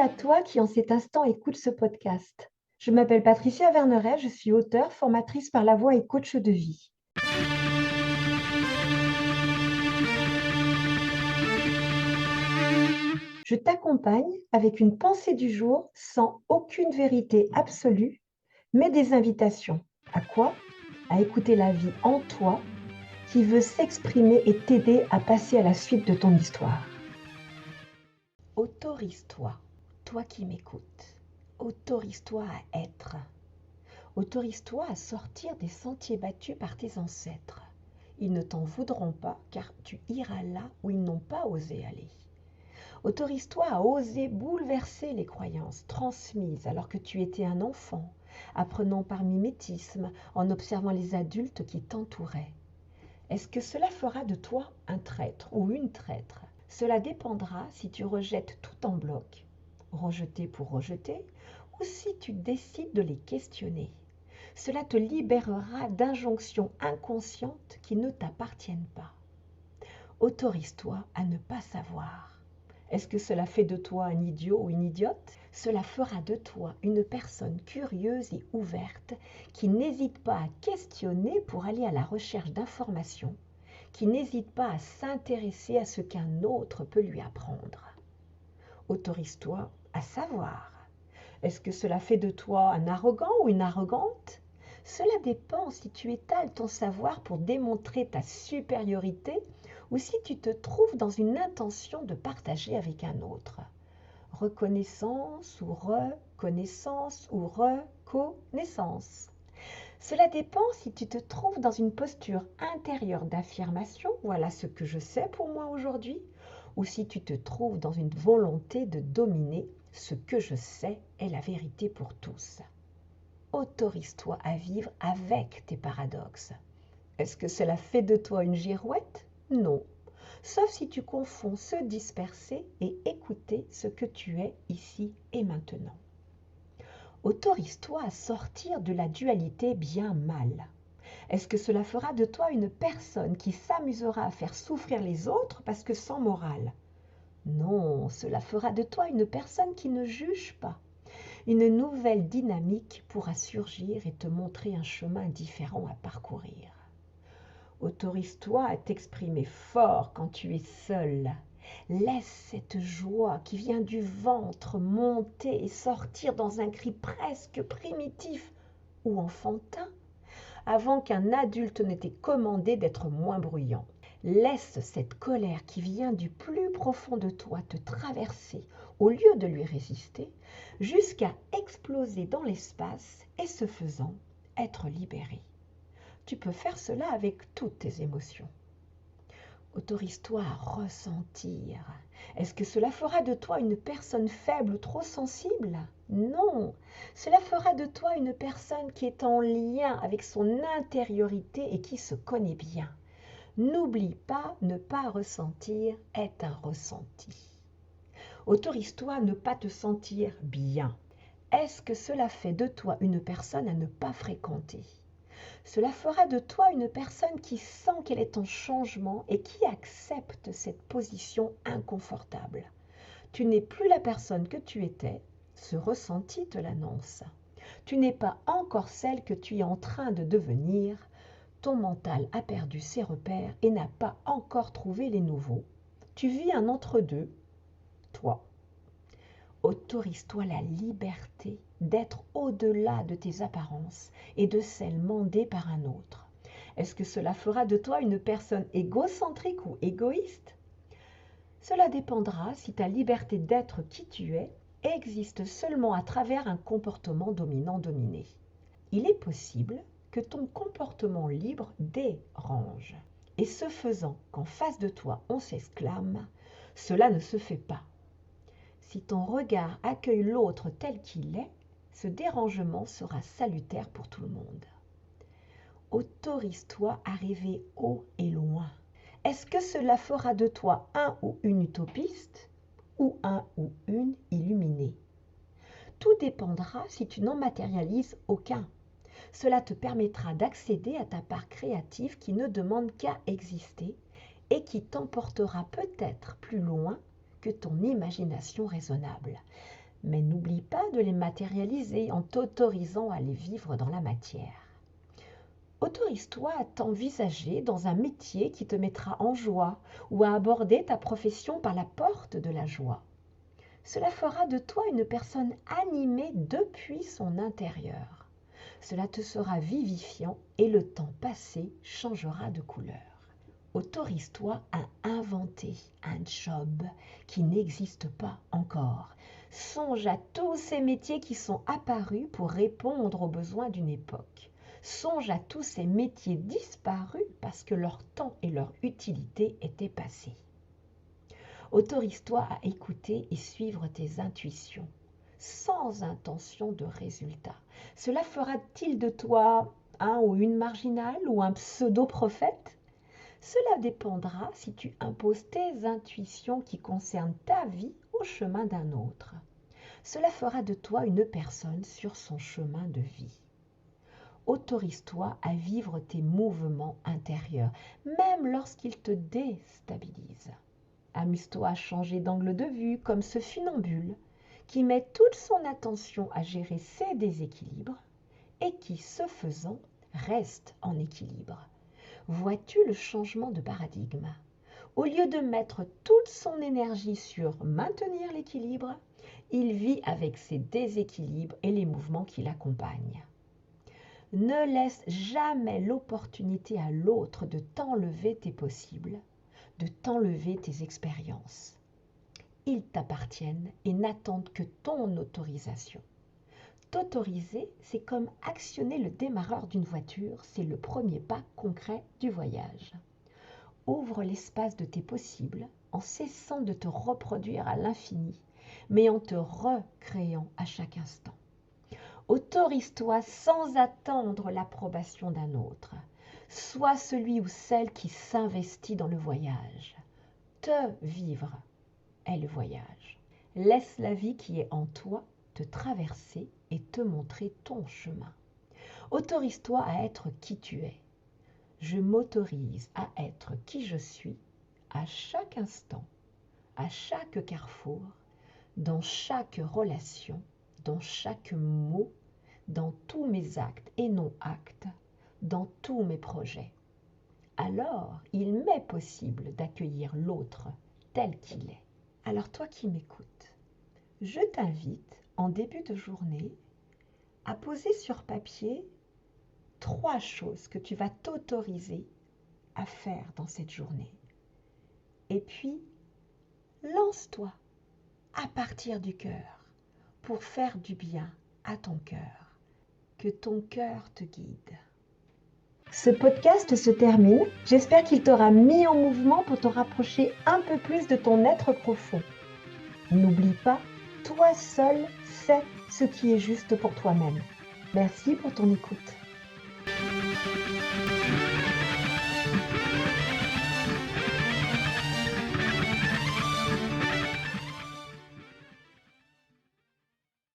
à toi qui en cet instant écoute ce podcast. Je m'appelle Patricia Verneret, je suis auteure, formatrice par la voix et coach de vie. Je t'accompagne avec une pensée du jour sans aucune vérité absolue, mais des invitations. À quoi? À écouter la vie en toi qui veut s'exprimer et t'aider à passer à la suite de ton histoire. Autorise-toi, toi qui m'écoutes. Autorise-toi à être. Autorise-toi à sortir des sentiers battus par tes ancêtres. Ils ne t'en voudront pas car tu iras là où ils n'ont pas osé aller. Autorise-toi à oser bouleverser les croyances transmises alors que tu étais un enfant, apprenant par mimétisme en observant les adultes qui t'entouraient. Est-ce que cela fera de toi un traître ou une traître? Cela dépendra si tu rejettes tout en bloc, rejeter pour rejeter, ou si tu décides de les questionner. Cela te libérera d'injonctions inconscientes qui ne t'appartiennent pas. Autorise-toi à ne pas savoir. Est-ce que cela fait de toi un idiot ou une idiote? Cela fera de toi une personne curieuse et ouverte qui n'hésite pas à questionner pour aller à la recherche d'informations, qui n'hésite pas à s'intéresser à ce qu'un autre peut lui apprendre. Autorise-toi à savoir. Est-ce que cela fait de toi un arrogant ou une arrogante? Cela dépend si tu étales ton savoir pour démontrer ta supériorité ou si tu te trouves dans une intention de partager avec un autre. Reconnaissance ou reconnaissance ou reconnaissance. Cela dépend si tu te trouves dans une posture intérieure d'affirmation, voilà ce que je sais pour moi aujourd'hui, ou si tu te trouves dans une volonté de dominer, ce que je sais est la vérité pour tous. Autorise-toi à vivre avec tes paradoxes. Est-ce que cela fait de toi une girouette? Non, sauf si tu confonds se disperser et écouter ce que tu es ici et maintenant. Autorise-toi à sortir de la dualité bien-mal. Est-ce que cela fera de toi une personne qui s'amusera à faire souffrir les autres parce que sans morale? Non, cela fera de toi une personne qui ne juge pas. Une nouvelle dynamique pourra surgir et te montrer un chemin différent à parcourir. Autorise-toi à t'exprimer fort quand tu es seul. Laisse cette joie qui vient du ventre monter et sortir dans un cri presque primitif ou enfantin, avant qu'un adulte ne t'ait commandé d'être moins bruyant. Laisse cette colère qui vient du plus profond de toi te traverser au lieu de lui résister, jusqu'à exploser dans l'espace et ce faisant, être libéré. Tu peux faire cela avec toutes tes émotions. Autorise-toi à ressentir. Est-ce que cela fera de toi une personne faible ou trop sensible? Non, cela fera de toi une personne qui est en lien avec son intériorité et qui se connaît bien. N'oublie pas, ne pas ressentir est un ressenti. Autorise-toi à ne pas te sentir bien. Est-ce que cela fait de toi une personne à ne pas fréquenter? Cela fera de toi une personne qui sent qu'elle est en changement et qui accepte cette position inconfortable. Tu n'es plus la personne que tu étais, ce ressenti te l'annonce. Tu n'es pas encore celle que tu es en train de devenir. Ton mental a perdu ses repères et n'a pas encore trouvé les nouveaux. Tu vis un entre-deux, toi. Autorise-toi la liberté d'être au-delà de tes apparences et de celles mandées par un autre. Est-ce que cela fera de toi une personne égocentrique ou égoïste? Cela dépendra si ta liberté d'être qui tu es existe seulement à travers un comportement dominant-dominé. Il est possible que ton comportement libre dérange. Et ce faisant qu'en face de toi on s'exclame, cela ne se fait pas. Si ton regard accueille l'autre tel qu'il est, ce dérangement sera salutaire pour tout le monde. Autorise-toi à rêver haut et loin. Est-ce que cela fera de toi un ou une utopiste ou un ou une illuminée? Tout dépendra si tu n'en matérialises aucun. Cela te permettra d'accéder à ta part créative qui ne demande qu'à exister et qui t'emportera peut-être plus loin que ton imagination raisonnable. mais n'oublie pas de les matérialiser en t'autorisant à les vivre dans la matière. Autorise-toi à t'envisager dans un métier qui te mettra en joie ou à aborder ta profession par la porte de la joie. Cela fera de toi une personne animée depuis son intérieur. Cela te sera vivifiant et le temps passé changera de couleur. Autorise-toi à inventer un job qui n'existe pas encore. Songe à tous ces métiers qui sont apparus pour répondre aux besoins d'une époque. Songe à tous ces métiers disparus parce que leur temps et leur utilité étaient passés. Autorise-toi à écouter et suivre tes intuitions, sans intention de résultat. Cela fera-t-il de toi un ou une marginale ou un pseudo-prophète? Cela dépendra si tu imposes tes intuitions qui concernent ta vie au chemin d'un autre. Cela fera de toi une personne sur son chemin de vie. Autorise-toi à vivre tes mouvements intérieurs, même lorsqu'ils te déstabilisent. Amuse-toi à changer d'angle de vue comme ce funambule qui met toute son attention à gérer ses déséquilibres et qui, ce faisant, reste en équilibre. Vois-tu le changement de paradigme? Au lieu de mettre toute son énergie sur maintenir l'équilibre, il vit avec ses déséquilibres et les mouvements qui l'accompagnent. Ne laisse jamais l'opportunité à l'autre de t'enlever tes possibles, de t'enlever tes expériences. Ils t'appartiennent et n'attendent que ton autorisation. T'autoriser, c'est comme actionner le démarreur d'une voiture, c'est le premier pas concret du voyage. Ouvre l'espace de tes possibles en cessant de te reproduire à l'infini, mais en te recréant à chaque instant. Autorise-toi sans attendre l'approbation d'un autre. Sois celui ou celle qui s'investit dans le voyage. Te vivre est le voyage. Laisse la vie qui est en toi te traverser et te montrer ton chemin. Autorise-toi à être qui tu es. Je m'autorise à être qui je suis à chaque instant, à chaque carrefour, dans chaque relation, dans chaque mot, dans tous mes actes et non-actes, dans tous mes projets. Alors, il m'est possible d'accueillir l'autre tel qu'il est. Alors toi qui m'écoutes, je t'invite en début de journée à poser sur papier 3 choses que tu vas t'autoriser à faire dans cette journée. Et puis, lance-toi à partir du cœur pour faire du bien à ton cœur. Que ton cœur te guide. Ce podcast se termine. J'espère qu'il t'aura mis en mouvement pour te rapprocher un peu plus de ton être profond. N'oublie pas, toi seul sais ce qui est juste pour toi-même. Merci pour ton écoute.